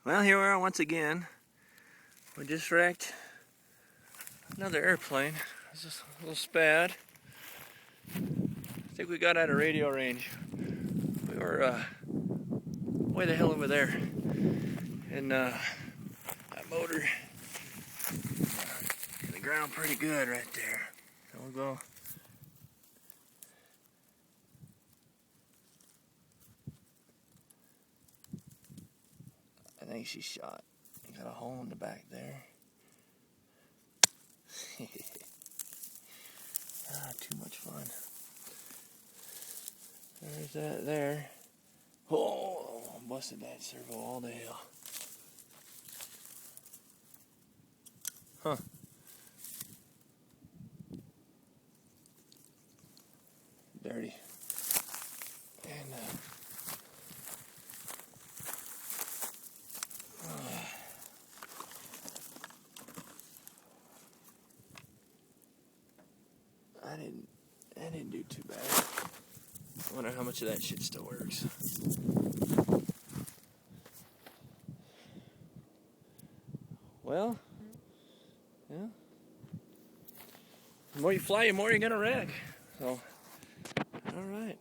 Well, here we are once again. We just wrecked another airplane. It's just a little Spad. I think we got out of radio range. We were way the hell over there. And that motor hit the ground pretty good right there. So we'll go. I think she's shot. Got a hole in the back there. Too much fun. There's that there. Oh, busted that servo all the hell. Huh. Dirty. And I didn't do too bad. I wonder how much of that shit still works. Well, yeah. The more you fly, the more you're gonna wreck. So, all right.